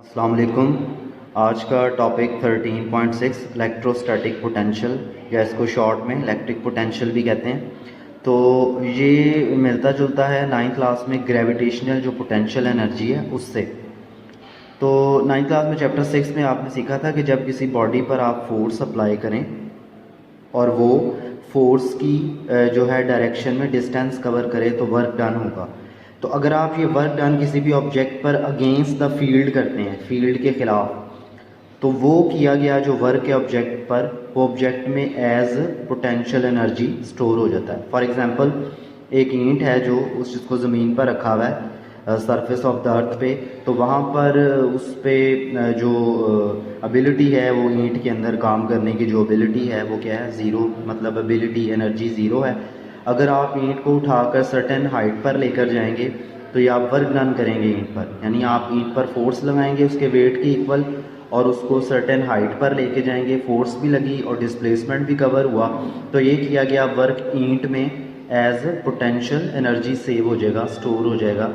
अस्सलाम वालेकुम। आज का टॉपिक 13.6 इलेक्ट्रोस्टैटिक पोटेंशियल या इसको शॉर्ट में इलेक्ट्रिक पोटेंशियल भी कहते हैं। तो ये मिलता जुलता है नाइन्थ क्लास में ग्रेविटेशनल जो पोटेंशियल एनर्जी है उससे। तो नाइन्थ क्लास में चैप्टर 6 में आपने सीखा था कि जब किसी बॉडी पर आप फोर्स अप्लाई करें और वो फोर्स की जो है डायरेक्शन में डिस्टेंस कवर करे तो वर्क डन होगा। तो अगर आप ये वर्क डन किसी भी ऑब्जेक्ट पर अगेंस्ट द फील्ड करते हैं, फील्ड के खिलाफ, तो वो किया गया जो वर्क है ऑब्जेक्ट पर, वो ऑब्जेक्ट में एज पोटेंशियल एनर्जी स्टोर हो जाता है। फॉर एग्जांपल एक ईंट है जो उसको ज़मीन पर रखा हुआ है सरफेस ऑफ द अर्थ पे, तो वहाँ पर उस पे जो एबिलिटी है वो ईंट के अंदर काम करने की जो एबिलिटी है वो क्या है, ज़ीरो, मतलब एबिलिटी एनर्जी ज़ीरो है। अगर आप ईंट को उठाकर सर्टेन हाइट पर लेकर जाएंगे तो ये आप वर्क डन करेंगे ईंट पर, यानी आप ईंट पर फोर्स लगाएंगे उसके वेट के इक्वल और उसको सर्टेन हाइट पर लेके जाएंगे, फोर्स भी लगी और डिस्प्लेसमेंट भी कवर हुआ, तो ये किया गया वर्क ईंट में एज पोटेंशियल एनर्जी सेव हो जाएगा, स्टोर हो जाएगा।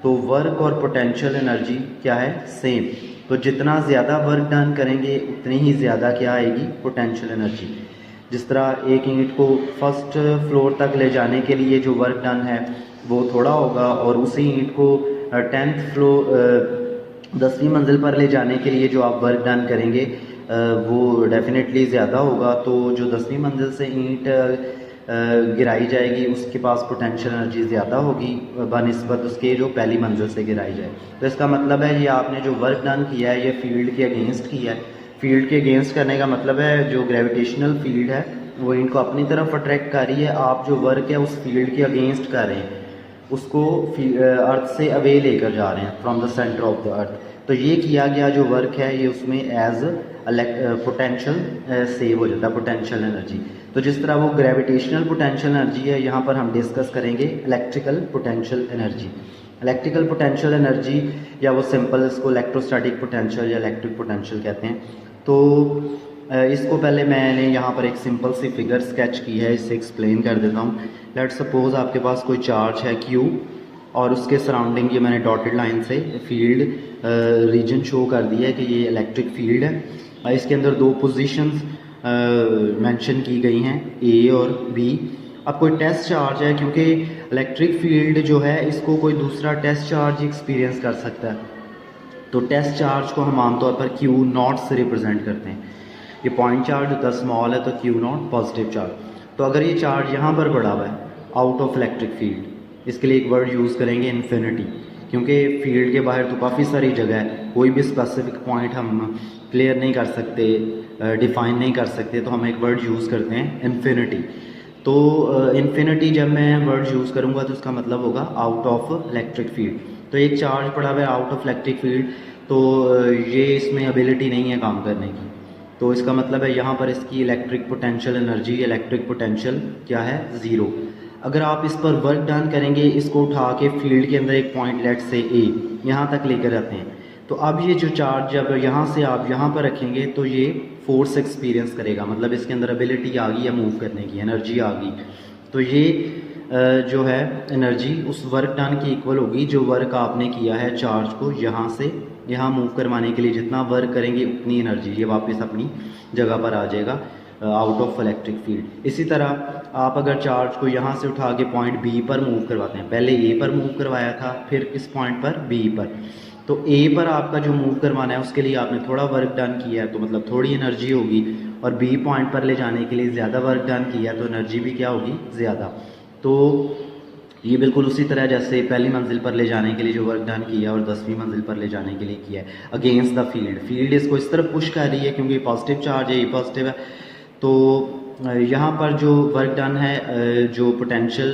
तो वर्क और पोटेंशियल एनर्जी क्या है, सेम। तो जितना ज़्यादा वर्क डन करेंगे उतनी ही ज़्यादा क्या आएगी, पोटेंशियल एनर्जी। जिस तरह एक ईंट को फर्स्ट फ्लोर तक ले जाने के लिए जो वर्क डन है वो थोड़ा होगा और उसी ईंट को 10th फ्लोर 10वीं मंजिल पर ले जाने के लिए जो आप वर्क डन करेंगे वो डेफिनेटली ज़्यादा होगा। तो जो 10वीं मंजिल से ईंट गिराई जाएगी उसके पास पोटेंशियल एनर्जी ज़्यादा होगी बनिस्बत उसके जो पहली मंजिल से गिराई जाए। तो इसका मतलब है ये आपने जो वर्क डन किया है ये फील्ड के अगेंस्ट किया है। फील्ड के अगेंस्ट करने का मतलब है जो ग्रेविटेशनल फील्ड है वो इनको अपनी तरफ अट्रैक्ट कर रही है, आप जो वर्क है उस फील्ड के अगेंस्ट कर रहे हैं, उसको अर्थ से अवे लेकर जा रहे हैं from the centre of the earth. तो ये किया गया जो वर्क है ये उसमें एज पोटेंशियल सेव हो जाता है, पोटेंशियल एनर्जी। तो जिस तरह वो ग्रेविटेशनल पोटेंशियल एनर्जी है, यहाँ पर हम डिस्कस करेंगे electrical potential energy. Electrical potential energy या वो सिंपल इसको इलेक्ट्रोस्टैटिक पोटेंशियल या इलेक्ट्रिक पोटेंशियल कहते हैं। तो इसको पहले मैंने यहाँ पर एक सिंपल सी फिगर स्केच की है, इससे एक्सप्लेन कर देता हूँ। लेट सपोज आपके पास कोई चार्ज है Q और उसके सराउंडिंग ये मैंने डॉटेड लाइन से फील्ड रीजन शो कर दिया है कि ये इलेक्ट्रिक फील्ड है। इसके अंदर दो पोजीशंस मेंशन की गई हैं, A और B। अब कोई टेस्ट चार्ज है, क्योंकि इलेक्ट्रिक फील्ड जो है इसको कोई दूसरा टेस्ट चार्ज एक्सपीरियंस कर सकता है, तो टेस्ट चार्ज को हम आमतौर पर Q नॉट से रिप्रेजेंट करते हैं। ये पॉइंट चार्ज होता है स्मॉल है तो Q नॉट पॉजिटिव चार्ज। तो अगर ये चार्ज यहाँ पर पड़ा हुआ है आउट ऑफ इलेक्ट्रिक फील्ड, इसके लिए एक वर्ड यूज़ करेंगे इन्फिनिटी, क्योंकि फील्ड के बाहर तो काफ़ी सारी जगह है, कोई भी स्पेसिफिक पॉइंट हम क्लियर नहीं कर सकते, डिफाइन नहीं कर सकते, तो हम एक वर्ड यूज़ करते हैं इन्फिनिटी। तो इन्फिनिटी जब मैं वर्ड यूज़ करूँगा तो उसका मतलब होगा आउट ऑफ इलेक्ट्रिक फील्ड। तो एक चार्ज पड़ा हुआ है आउट ऑफ इलेक्ट्रिक फील्ड, तो ये इसमें एबिलिटी नहीं है काम करने की, तो इसका मतलब है यहाँ पर इसकी electric potential energy, electric potential क्या है, ज़ीरो। अगर आप इस पर वर्क डन करेंगे, इसको उठा के फील्ड के अंदर एक पॉइंट लेट से A यहाँ तक लेकर जाते हैं, तो अब ये जो चार्ज जब यहाँ से आप यहाँ पर रखेंगे तो ये फोर्स एक्सपीरियंस करेगा, मतलब इसके अंदर एबिलिटी आ गई है मूव करने की, एनर्जी आ गई। तो ये जो है एनर्जी उस वर्क डन की इक्वल होगी जो वर्क आपने किया है चार्ज को यहाँ से यहाँ मूव करवाने के लिए। जितना वर्क करेंगे उतनी एनर्जी ये वापस अपनी जगह पर आ जाएगा आउट ऑफ इलेक्ट्रिक फील्ड। इसी तरह आप अगर चार्ज को यहाँ से उठा के पॉइंट B पर मूव करवाते हैं, पहले A पर मूव करवाया था, फिर इस पॉइंट पर B पर, तो A पर आपका जो मूव करवाना है उसके लिए आपने थोड़ा वर्क डन किया है तो मतलब थोड़ी एनर्जी होगी, और B पॉइंट पर ले जाने के लिए ज़्यादा वर्क डन किया तो एनर्जी भी क्या होगी, ज़्यादा। तो ये बिल्कुल उसी तरह जैसे पहली मंजिल पर ले जाने के लिए जो वर्क डन किया और 10वीं मंजिल पर ले जाने के लिए किया है अगेंस्ट द फील्ड। फील्ड इसको इस तरफ पुश कर रही है क्योंकि पॉजिटिव चार्ज है, ये पॉजिटिव है। तो यहाँ पर जो वर्क डन है, जो पोटेंशियल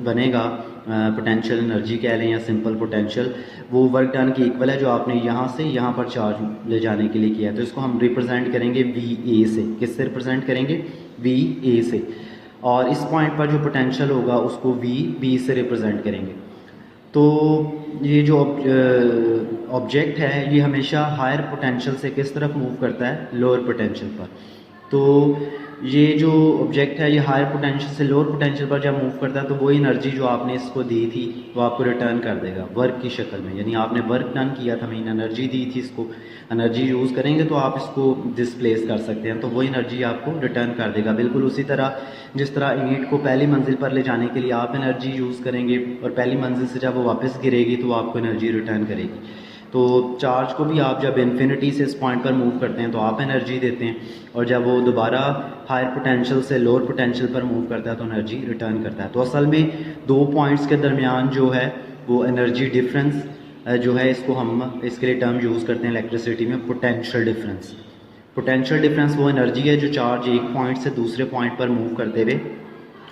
बनेगा, पोटेंशियल एनर्जी कह लें या सिंपल पोटेंशियल, वो वर्क डन की इक्वल है जो आपने यहाँ से यहाँ पर चार्ज ले जाने के लिए किया है। तो इसको हम रिप्रेजेंट करेंगे VA से। किससे रिप्रेजेंट करेंगे, VA से। और इस पॉइंट पर जो पोटेंशियल होगा उसको VB से रिप्रेजेंट करेंगे। तो ये जो ऑब्जेक्ट है ये हमेशा हायर पोटेंशियल से किस तरफ मूव करता है, लोअर पोटेंशियल पर। तो ये जो ऑब्जेक्ट है ये हायर पोटेंशियल से लोअर पोटेंशियल पर जब मूव करता है तो वही एनर्जी जो आपने इसको दी थी वो आपको रिटर्न कर देगा वर्क की शक्ल में, यानी आपने वर्क डन किया था, मैंने एनर्जी दी थी, इसको एनर्जी यूज़ करेंगे तो आप इसको डिस्प्लेस कर सकते हैं, तो वही एनर्जी आपको रिटर्न कर देगा। बिल्कुल उसी तरह जिस तरह ईंट को पहली मंजिल पर ले जाने के लिए आप एनर्जी यूज़ करेंगे और पहली मंजिल से जब वो वापस गिरेगी तो आपको एनर्जी रिटर्न करेगी। तो चार्ज को भी आप जब इन्फिनिटी से इस पॉइंट पर मूव करते हैं तो आप एनर्जी देते हैं, और जब वो दोबारा हायर पोटेंशियल से लोअर पोटेंशियल पर मूव करता है तो एनर्जी रिटर्न करता है। तो असल में दो पॉइंट्स के दरमियान जो है वो एनर्जी डिफरेंस जो है, इसको हम इसके लिए टर्म यूज़ करते हैं इलेक्ट्रिसिटी में पोटेंशियल डिफरेंस। पोटेंशियल डिफरेंस वो एनर्जी है जो चार्ज एक पॉइंट से दूसरे पॉइंट पर मूव करते हुए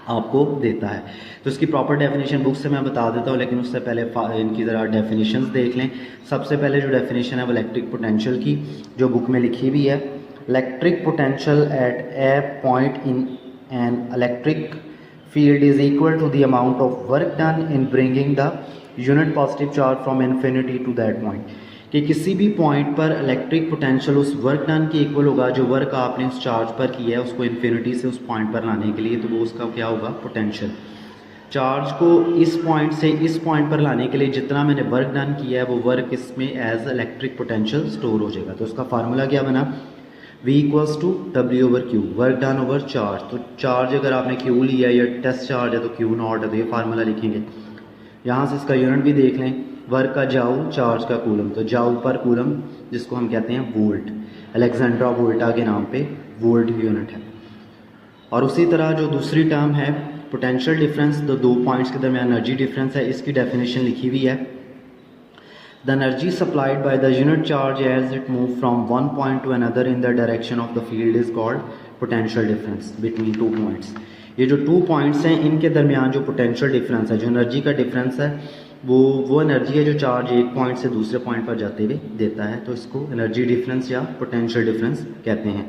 आपको देता है। तो इसकी प्रॉपर डेफिनेशन बुक से मैं बता देता हूँ, लेकिन उससे पहले इनकी ज़रा डेफिनेशंस देख लें। सबसे पहले जो डेफिनेशन है वो इलेक्ट्रिक पोटेंशियल की जो बुक में लिखी हुई है, electric potential at A point in an electric field is equal to the amount of work done in bringing the unit positive charge from infinity to that point। कि किसी भी point पर इलेक्ट्रिक पोटेंशियल उस work done के equal होगा जो work आपने उस चार्ज पर किया है उसको इन्फिनिटी से उस पॉइंट पर लाने के लिए, तो वो उसका क्या होगा पोटेंशियल। चार्ज को इस पॉइंट से इस पॉइंट पर लाने के लिए जितना मैंने वर्क डन किया है वो वर्क इसमें एज इलेक्ट्रिक पोटेंशियल स्टोर हो जाएगा। तो उसका फार्मूला क्या बना, V equals to W over Q, work done over charge. तो चार्ज अगर आपने क्यू लिया या टेस्ट चार्ज है तो क्यू नॉट है, तो ये फार्मूला लिखेंगे। यहाँ से इसका यूनिट भी देख लें, वर्क का जाउ, चार्ज का कूलम, तो जाउ पर कूलम जिसको हम कहते हैं वोल्ट, अलेक्जेंड्रा वोल्टा के नाम पे वोल्ट यूनिट है। और उसी तरह जो दूसरी टर्म है पोटेंशियल डिफरेंस, तो दो पॉइंट्स के दरमियान एनर्जी डिफरेंस है, इसकी डेफिनेशन लिखी हुई है। The energy supplied by the unit charge as it moves from one point to another in the direction of the field is called potential difference between two points। ये जो two points हैं इनके दरमियान जो potential difference है, जो energy का difference है, वो एनर्जी है जो चार्ज एक पॉइंट से दूसरे पॉइंट पर जाते हुए देता है, तो इसको एनर्जी डिफरेंस या पोटेंशियल डिफरेंस कहते हैं।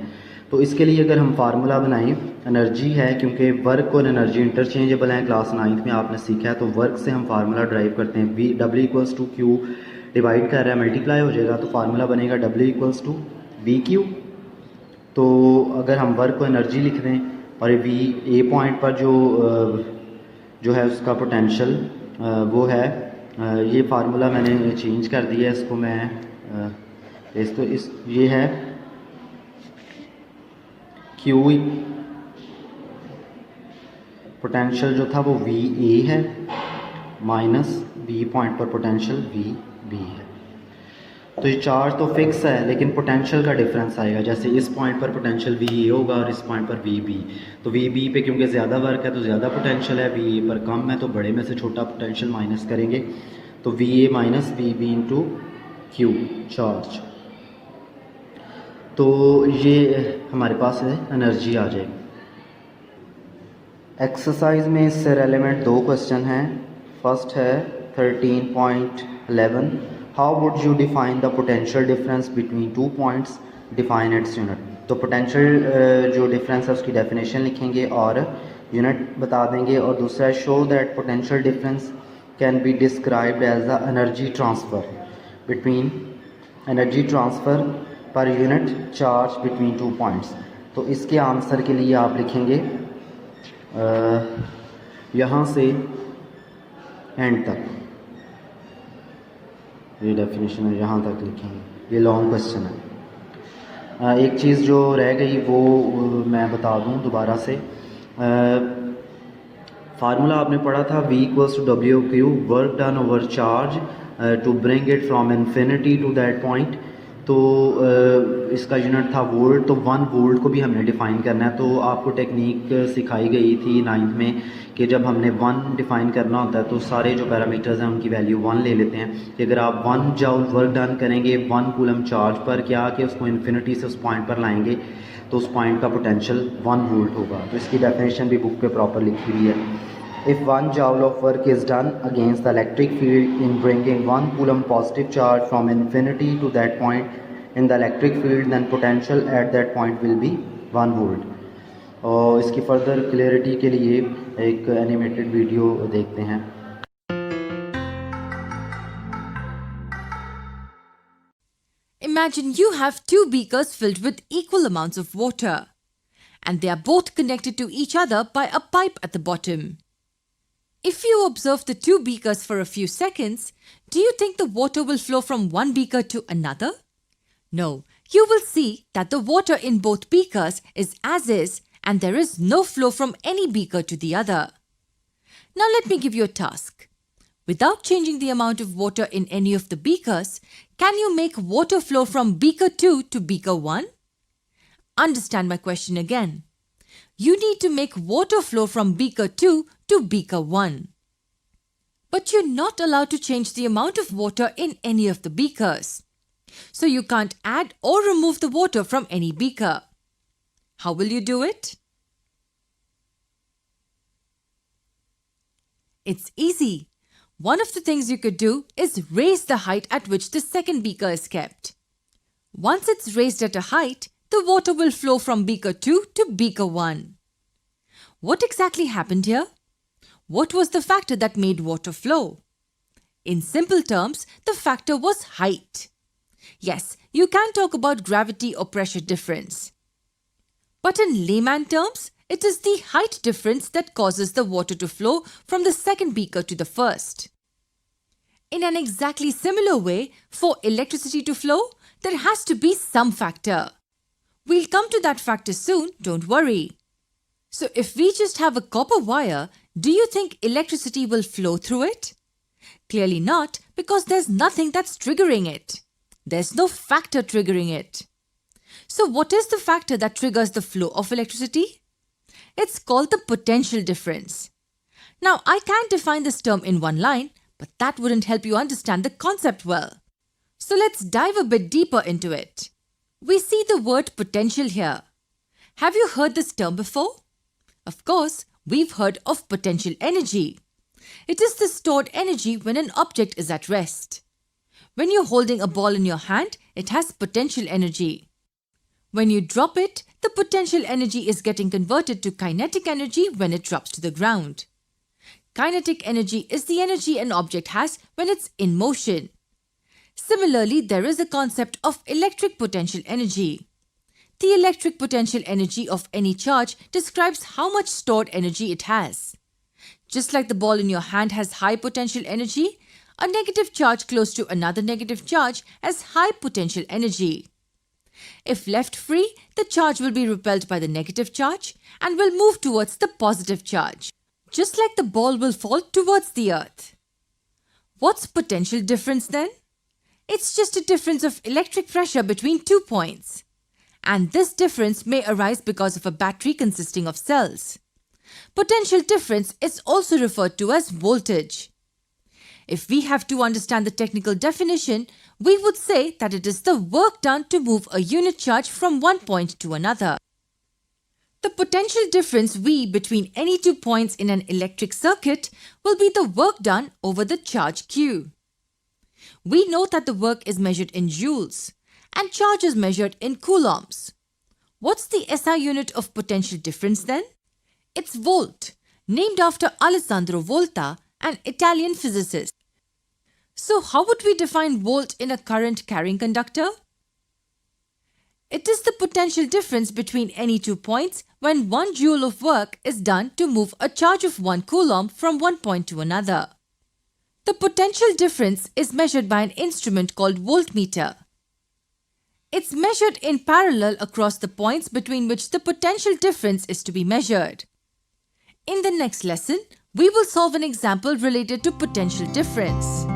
तो इसके लिए अगर हम फार्मूला बनाएं, एनर्जी है क्योंकि वर्क और एनर्जी इंटरचेंजेबल हैं, क्लास 9th में आपने सीखा है, तो वर्क से हम फार्मूला ड्राइव करते हैं, V W equals to Q divide कर रहा है मल्टीप्लाई हो जाएगा, तो फार्मूला बनेगा W equals to V Q. तो अगर हम वर्क को एनर्जी लिख दें और V ए पॉइंट पर जो है उसका पोटेंशियल वो है, ये फार्मूला मैंने चेंज कर दिया, इसको मैं ये है Q, पोटेंशियल जो था वो V ए है माइनस V पॉइंट पर पोटेंशियल V बी है। तो ये चार्ज तो फिक्स है लेकिन पोटेंशियल का डिफरेंस आएगा, जैसे इस पॉइंट पर पोटेंशियल वी ए होगा और इस पॉइंट पर वी बी। तो वी बी पे क्योंकि ज़्यादा वर्क है तो ज़्यादा पोटेंशियल है, वी ए पर कम है तो बड़े में से छोटा पोटेंशियल माइनस करेंगे, तो V A minus V B into Q charge. तो ये हमारे पास एनर्जी आ जाएगी। एक्सरसाइज में इससे रेलेवेंट दो क्वेश्चन हैं। फर्स्ट है 13.11, how would you define the potential difference between two points, define its unit. तो पोटेंशियल जो डिफरेंस है उसकी डेफिनेशन लिखेंगे और यूनिट बता देंगे। और दूसरा है show that potential difference can be described as the energy transfer between, energy transfer per unit charge between two points. तो इसके आंसर के लिए आप लिखेंगे यहाँ से एंड तक, ये डेफिनेशन है, यहाँ तक लिखेंगे, ये लॉन्ग क्वेश्चन है। एक चीज़ जो रह गई वो मैं बता दूँ दोबारा से। फार्मूला आपने पढ़ा था V equals to W Q, work done over charge to bring it from infinity to that point. तो इसका यूनिट था वोल्ट, तो 1 वोल्ट को भी हमने डिफ़ाइन करना है। तो आपको टेक्निक सिखाई गई थी 9th में कि जब हमने 1 डिफ़ाइन करना होता है तो सारे जो पैरामीटर्स हैं उनकी वैल्यू 1 ले लेते हैं कि अगर आप 1 जूल वर्क डन करेंगे 1 कूलम चार्ज पर, क्या कि उसको इन्फिनिटी से उस पॉइंट पर लाएंगे तो उस पॉइंट का पोटेंशियल 1 वोल्ट होगा। तो इसकी डेफिनेशन भी बुक पे प्रॉपर लिखी हुई है। If 1 joule of work is done against the electric field in bringing 1 coulomb positive charge from infinity to that point in the electric field, then potential at that point will be 1 volt। और इसकी further clarity के लिए एक animated video देखते हैं। Imagine you have 2 beakers filled with equal amounts of water. and they are both connected to each other by a pipe at the bottom. If you observe the two beakers for a few seconds, do you think the water will flow from one beaker to another? No, you will see that the water in both beakers is as is and there is no flow from any beaker to the other. Now let me give you a task. Without changing the amount of water in any of the beakers, can you make water flow from beaker 2 to beaker 1? Understand my question again. You need to make water flow from beaker 2 to beaker 1. But you're not allowed to change the amount of water in any of the beakers. So you can't add or remove the water from any beaker. How will you do it? It's easy. One of the things you could do is raise the height at which the second beaker is kept. Once it's raised at a height, the water will flow from beaker 2 to beaker 1. What exactly happened here? What was the factor that made water flow? In simple terms, the factor was height. Yes, you can talk about gravity or pressure difference. But in layman terms, it is the height difference that causes the water to flow from the second beaker to the first. In an exactly similar way, for electricity to flow, there has to be some factor. We'll come to that factor soon, don't worry. So if we just have a copper wire, do you think electricity will flow through it? Clearly not, because there's nothing that's triggering it. There's no factor triggering it. So what is the factor that triggers the flow of electricity? It's called the potential difference. Now, I can't define this term in one line, but that wouldn't help you understand the concept well. So let's dive a bit deeper into it. We see the word potential here. Have you heard this term before? Of course, we've heard of potential energy. It is the stored energy when an object is at rest. When you're holding a ball in your hand, it has potential energy. When you drop it, the potential energy is getting converted to kinetic energy when it drops to the ground. Kinetic energy is the energy an object has when it's in motion. Similarly, there is a concept of electric potential energy. The electric potential energy of any charge describes how much stored energy it has. Just like the ball in your hand has high potential energy, a negative charge close to another negative charge has high potential energy. If left free, the charge will be repelled by the negative charge and will move towards the positive charge, just like the ball will fall towards the earth. What's potential difference then? It's just a difference of electric pressure between 2 points. And this difference may arise because of a battery consisting of cells. Potential difference is also referred to as voltage. If we have to understand the technical definition, we would say that it is the work done to move a unit charge from one point to another. The potential difference V between any 2 points in an electric circuit will be the work done over the charge Q. We know that the work is measured in joules and charge is measured in coulombs. What's the SI unit of potential difference then? It's volt, named after Alessandro Volta, an Italian physicist. So how would we define volt in a current carrying conductor? It is the potential difference between any 2 points when 1 joule of work is done to move a charge of 1 coulomb from one point to another. The potential difference is measured by an instrument called voltmeter. It's measured in parallel across the points between which the potential difference is to be measured. In the next lesson, we will solve an example related to potential difference.